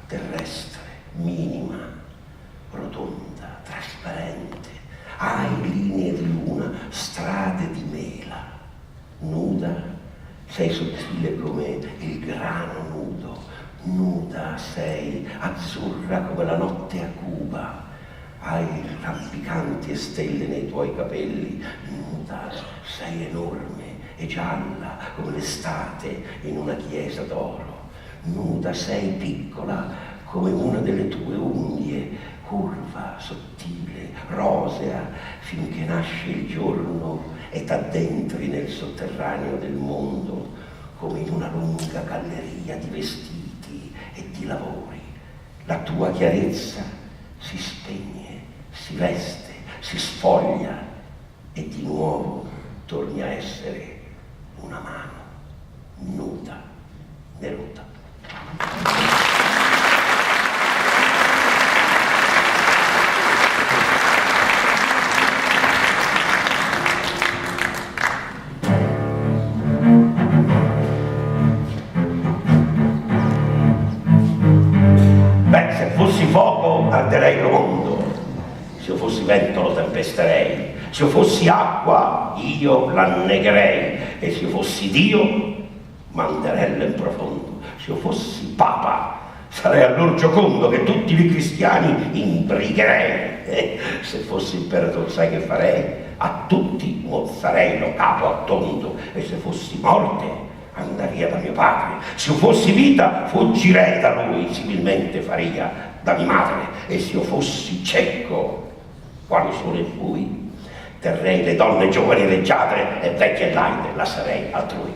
terrestre, minima, rotonda, trasparente, hai linee di luna, strade di mela, nuda, sei sottile come il grano nudo, nuda sei, azzurra come la notte a Cuba, hai rampicanti e stelle nei tuoi capelli, nuda, sei enorme e gialla come l'estate in una chiesa d'oro, nuda, sei piccola come una delle tue unghie, curva, sottile, rosea, finché nasce il giorno e t'addentri nel sotterraneo del mondo come in una lunga galleria di vestiti e di lavori. La tua chiarezza si spegne, si veste, si sfoglia e di nuovo torni a essere una mano nuda, Neruda. Beh, se fossi fuoco arderei il mondo, se io fossi vento lo tempesterei, se io fossi acqua io l'annegherei, e se io fossi Dio manderello in profondo, se io fossi Papa sarei allor giocondo che tutti i cristiani imbrigherei, se fossi imperatore sai che farei? A tutti mozzarei lo capo a tondo, e se fossi morte andrei via da mio padre, se io fossi vita fuggirei da lui, similmente faria da mia madre, e se io fossi cieco, quale sole fui, terrei le donne giovani e leggiadre e vecchie e laide lascerei altrui.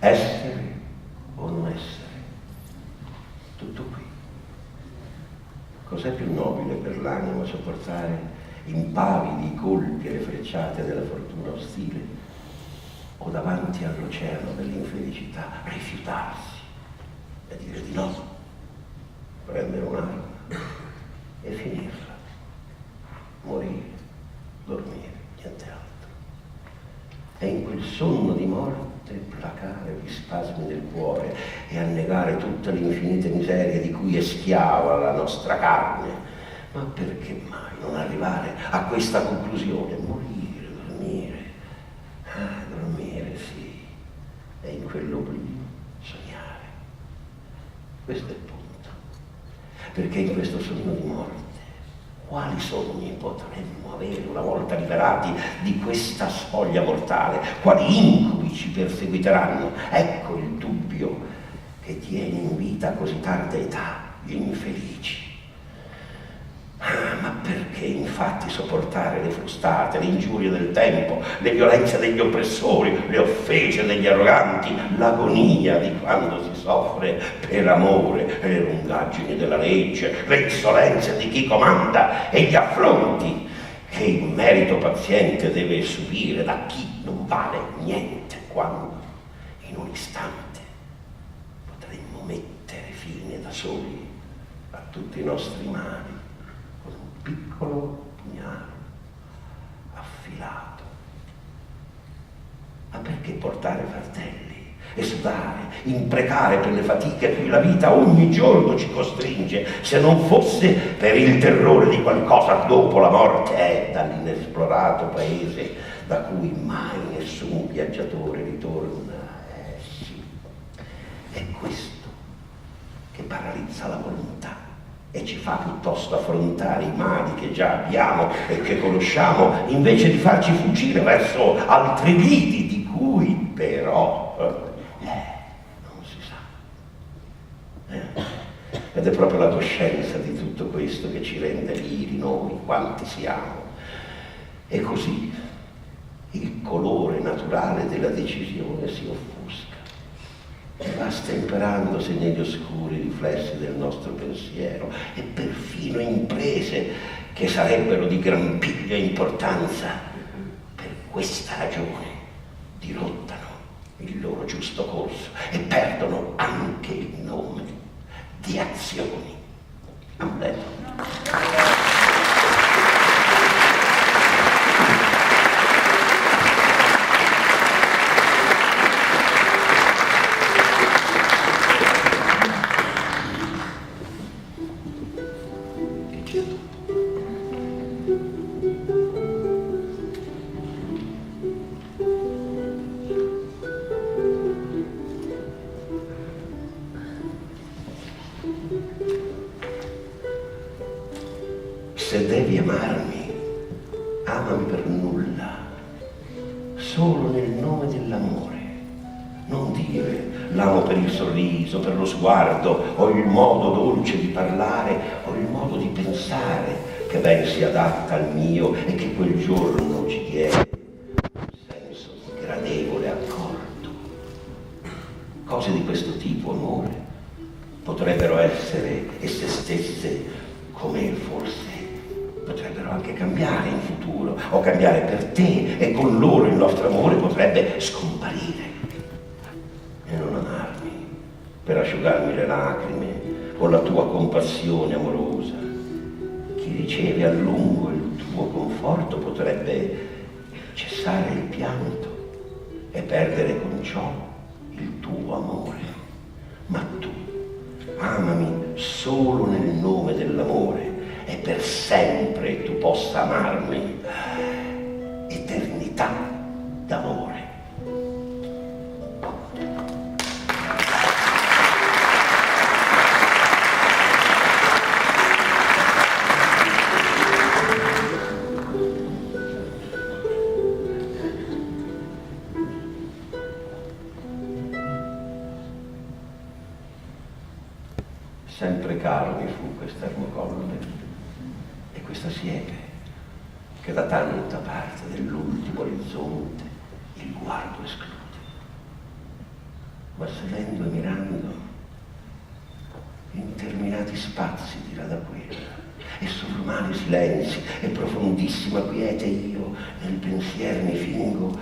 Essere cos'è più nobile per l'anima, sopportare impavidi i colpi e le frecciate della fortuna ostile, o davanti all'oceano dell'infelicità rifiutarsi e dire di no, prendere un'arma e finirla, morire, dormire, niente altro. E in quel sonno di morte placare gli spasmi del cuore e annegare tutte le infinite miserie di cui è schiava la nostra carne. Ma perché mai non arrivare a questa conclusione? Morire, dormire, dormire, sì, e in quell'oblio sognare. Questo è il punto. Perché in questo sogno di morte quali sogni potremmo avere una volta liberati di questa spoglia mortale? Quali incubi ci perseguiteranno? Ecco il dubbio che tiene in vita a così tarda età gli infelici. Ma perché infatti sopportare le frustate, le ingiurie del tempo, le violenze degli oppressori, le offese degli arroganti, l'agonia di quando si soffre per amore, le lungaggini della legge, le insolenze di chi comanda e gli affronti che il merito paziente deve subire da chi non vale niente, quando in un istante potremmo mettere fine da soli a tutti i nostri mali con un piccolo pugnale affilato. Ma perché portare fardelli e sudare, imprecare per le fatiche a cui la vita ogni giorno ci costringe, se non fosse per il terrore di qualcosa dopo la morte è dall'inesplorato paese da cui mai nessun viaggiatore ritorna? Sì, è questo che paralizza la volontà e ci fa piuttosto affrontare i mali che già abbiamo e che conosciamo, invece di farci fuggire verso altri lidi di cui però non si sa. Ed è proprio la coscienza di tutto questo che ci rende vili noi quanti siamo. E così il colore naturale della decisione si offusca e va stemperandosi negli oscuri riflessi del nostro pensiero, e perfino imprese che sarebbero di gran piglia importanza per questa ragione dirottano il loro giusto corso e perdono anche il nome di azioni. Amleto. Se devi amarmi, amami per nulla, solo nel nome dell'amore. Non dire l'amo per il sorriso, per lo sguardo, o il modo dolce di parlare, o il modo di pensare che ben si adatta al mio e che quel giorno ci diede un senso di gradevole accordo. Cose di questo tipo, amore, potrebbero essere esse stesse come forse potrebbero anche cambiare in futuro, o cambiare per te, e con loro il nostro amore potrebbe scomparire. E non amarmi per asciugarmi le lacrime con la tua compassione amorosa. Chi riceve a lungo il tuo conforto potrebbe cessare il pianto e perdere con ciò il tuo amore. Ma tu amami solo nel nome dell'amore, e per sempre tu possa amarmi. Eternità d'amore. Sempre caro mi fu quest'ermocolle e questa siepe che da tanta parte dell'ultimo orizzonte il guardo esclude. Ma sedendo e mirando interminati spazi di là da quella, e sovrumani silenzi e profondissima quiete io nel pensier mi fingo,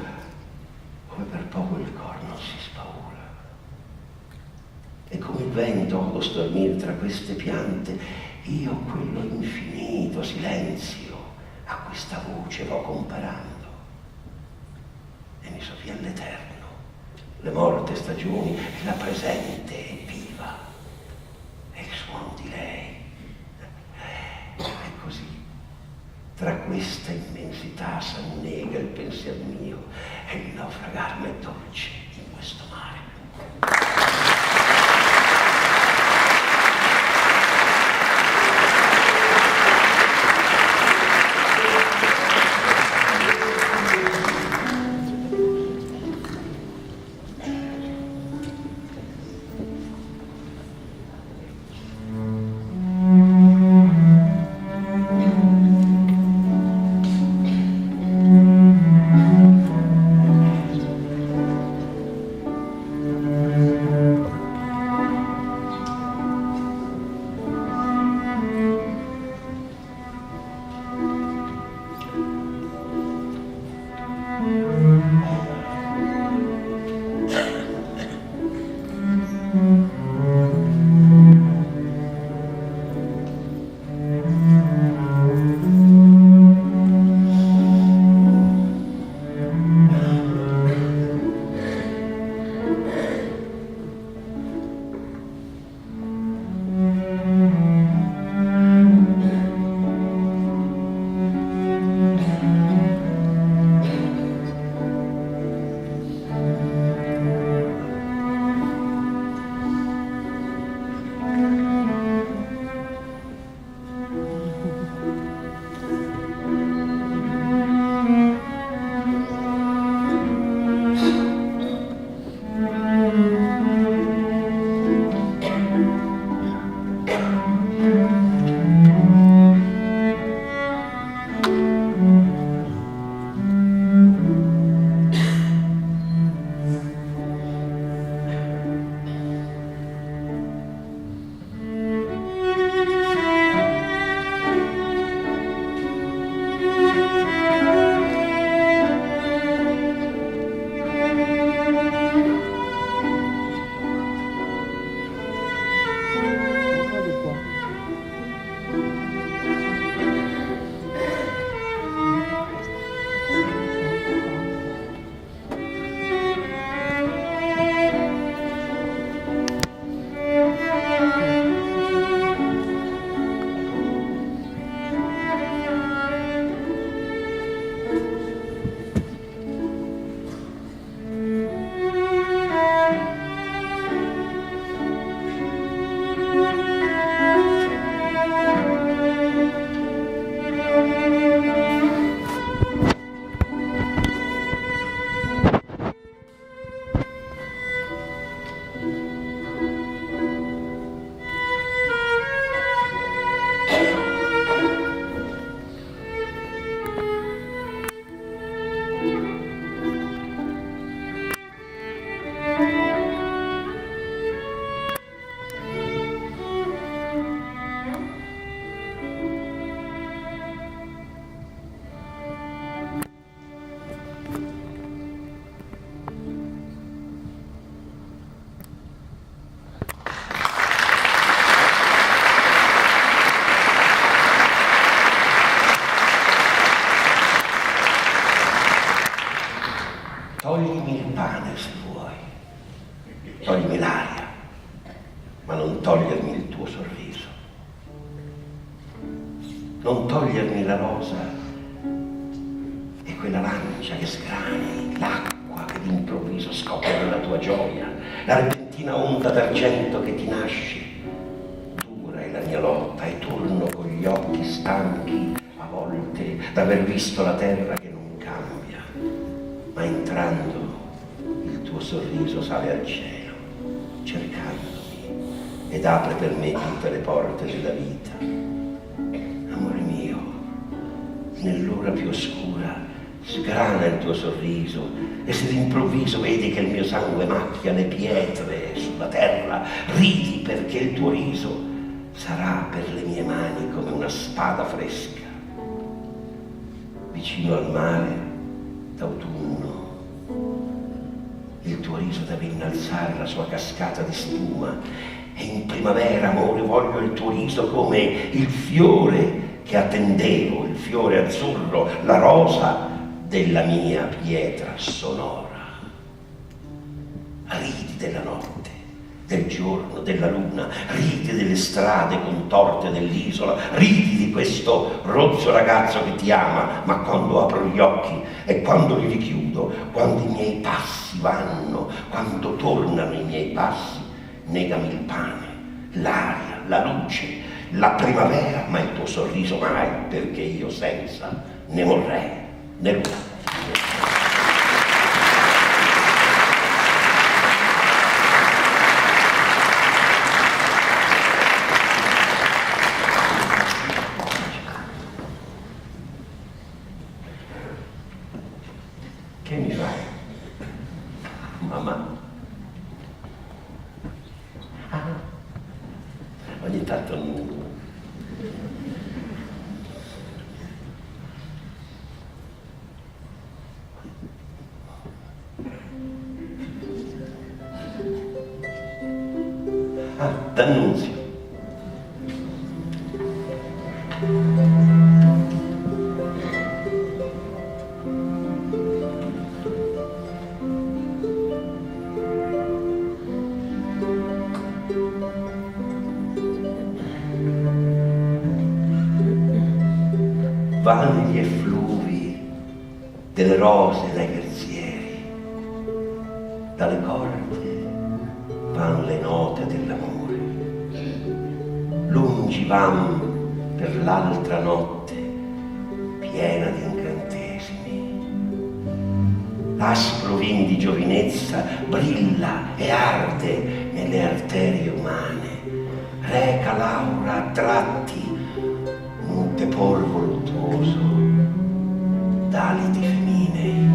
come per poco il cor non si spaura. E come il vento odo stormir tra queste piante, io quello infinito silenzio a questa voce vo comparando, e mi sovvien l'eterno, le morte stagioni e la presente è viva, e il suono di lei. E così, tra questa immensità s'annega il pensier mio, e il naufragar m'è dolce in questo mare. Toglimi il pane se vuoi, toglimi l'aria, ma non togliermi il tuo sorriso. Non togliermi la rosa e quella lancia che sgrani, l'acqua che d'improvviso scoppia nella tua gioia, la repentina onda d'argento che ti nasce. Dura è la mia lotta e torno con gli occhi stanchi a volte d'aver visto la terra che non cambia, ma entrando il tuo sorriso sale al cielo, cercandomi ed apre per me tutte le porte della vita. Amore mio, nell'ora più oscura sgrana il tuo sorriso e se d'improvviso vedi che il mio sangue macchia le pietre sulla terra, ridi perché il tuo riso sarà per le mie mani come una spada fresca. Vicino al mare, d'autunno, il tuo riso deve innalzare la sua cascata di spuma, e in primavera, amore, voglio il tuo riso come il fiore che attendevo, il fiore azzurro, la rosa della mia pietra sonora. Ridi della notte, del giorno, della luna, ridi delle strade contorte dell'isola, ridi di questo rozzo ragazzo che ti ama, ma quando apro gli occhi e quando li richiudo, quando i miei passi vanno, quando tornano i miei passi, negami il pane, l'aria, la luce, la primavera, ma il tuo sorriso mai, perché io senza ne morrei, Neruda. Che mi fai? Mamma? Ogni tanto D'Annunzio. Vanni e fluvi delle rose dai verzieri, dalle corde van le note dell'amore, lungi van per l'altra notte piena di incantesimi. L'aspro vin di giovinezza brilla e arde nelle arterie umane, reca l'aura a tratti un tepor voluttuoso d'aliti femminei.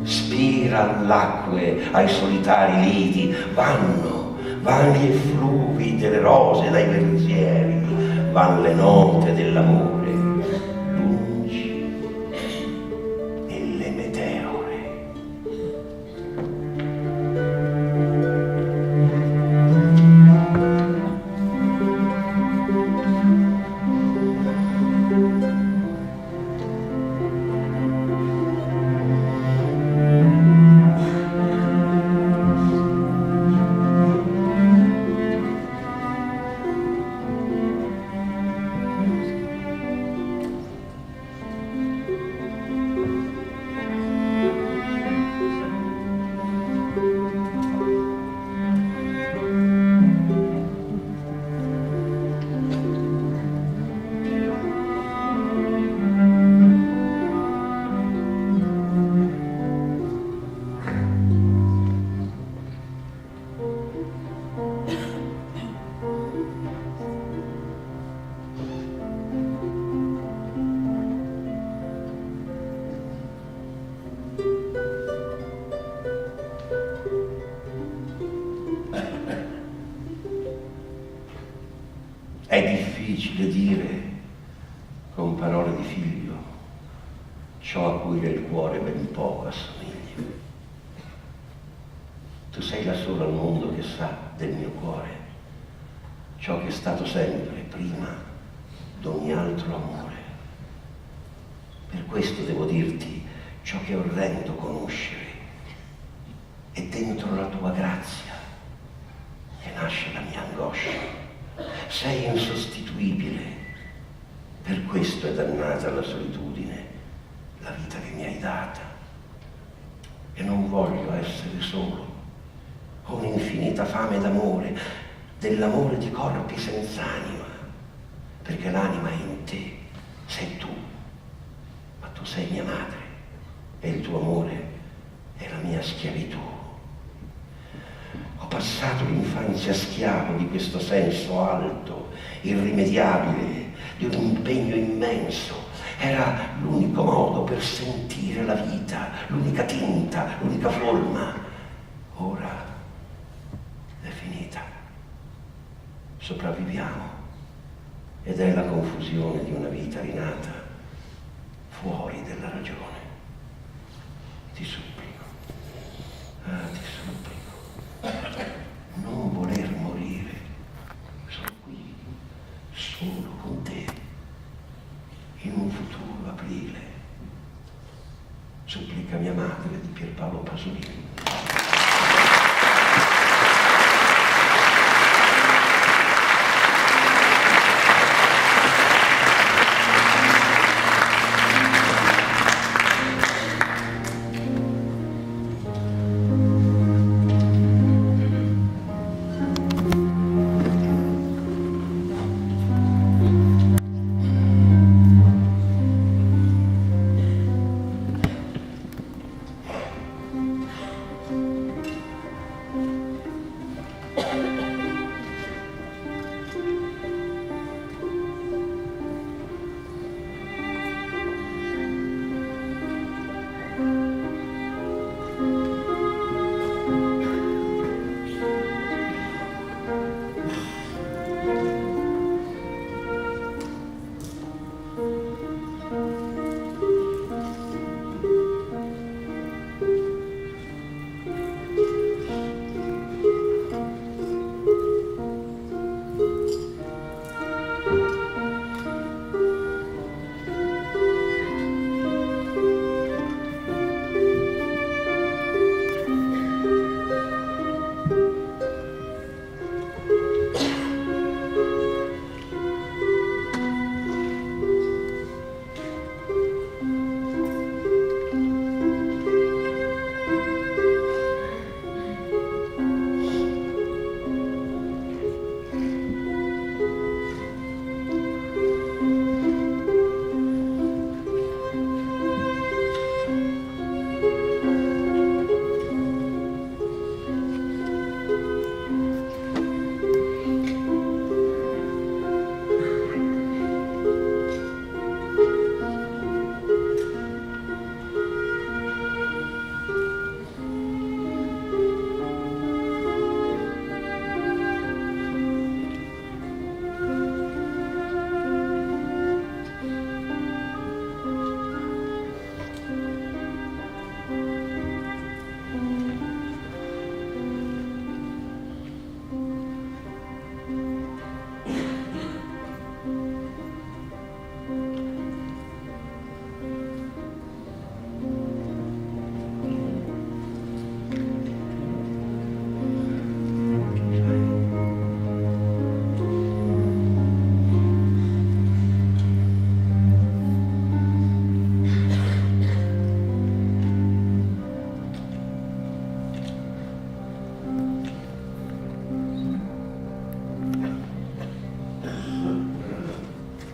Spira all'acque ai solitari lidi, vanno e fluvi delle rose dai verzieri, van le note dell'amore lungi nelle meteore. È difficile dire con parole di figlio ciò a cui nel cuore ben poco assomiglia. Tu sei la sola al mondo che sa del mio cuore ciò che è stato sempre prima d'ogni altro amore. Per questo devo dirti ciò che è orrendo conoscere. È dentro la tua grazia che nasce la mia angoscia. Sei insostituibile, per questo è dannata alla solitudine la vita che mi hai data. E non voglio essere solo, ho un'infinita fame d'amore, dell'amore di corpi senz'anima, perché l'anima è in te, sei tu, ma tu sei mia madre e il tuo amore è la mia schiavitù. Ho passato l'infanzia schiavo di questo senso alto, irrimediabile, di un impegno immenso. Era l'unico modo per sentire la vita, l'unica tinta, l'unica forma. Ora è finita. sopravviviamo, ed è la confusione di una vita rinata fuori della ragione. Ti supplico, ti supplico, non voler morire. Sono qui, solo con te, in un futuro aprile. Supplica mia madre di Pierpaolo Pasolini.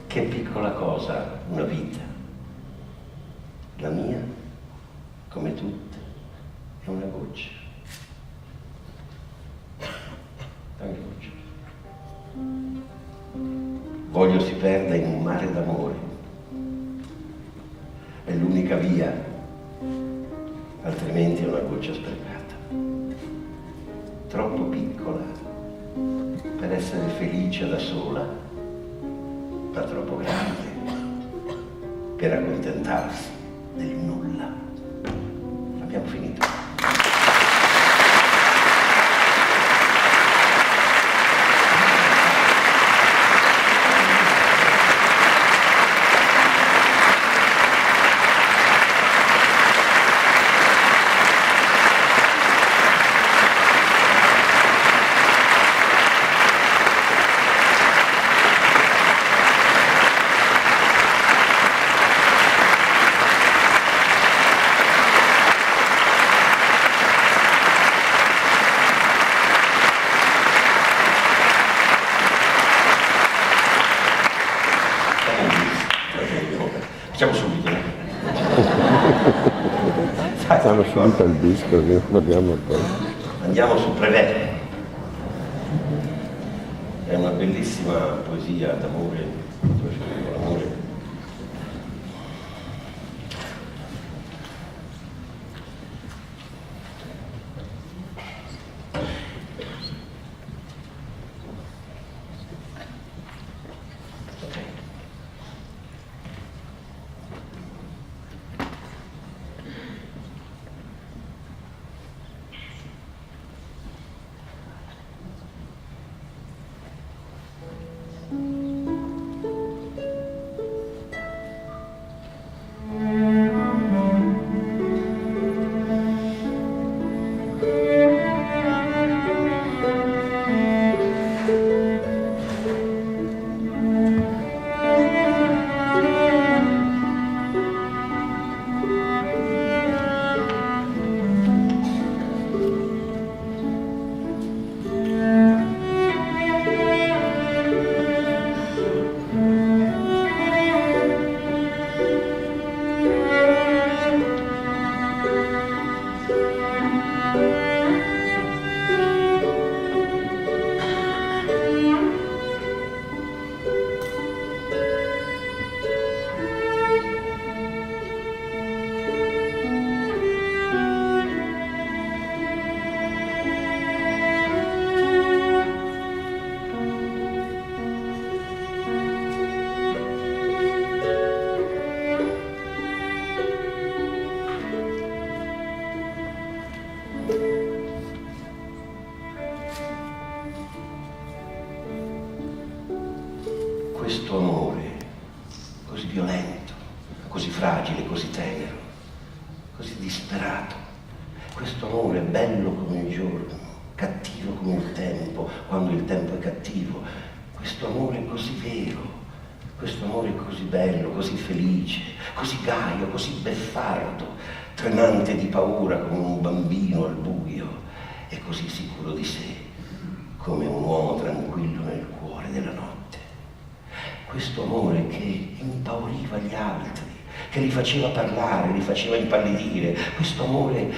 Che piccola cosa una vita. La mia, come tutte, è una goccia. Una goccia. Voglio si perda in un mare d'amore. È l'unica via, altrimenti è una goccia sprecata. Troppo piccola per essere felice da sola, ma troppo grande per accontentarsi del nulla. Abbiamo finito. Facciamo subito. Facciamo subito il disco, che parliamo poi. Andiamo su Prévert. È una bellissima poesia d'amore, dove scrivo l'amore. Questo amore così violento, così fragile, così tenero, così disperato, questo amore bello come il giorno, cattivo come il tempo, quando il tempo è cattivo, questo amore così vero, questo amore così bello, così felice, così gaio, così beffardo, tremante di paura come un bambino al buio e così sicuro di sé come un uomo tranquillo nel cuore della notte. Questo amore che impauriva gli altri, che li faceva parlare, li faceva impallidire, questo amore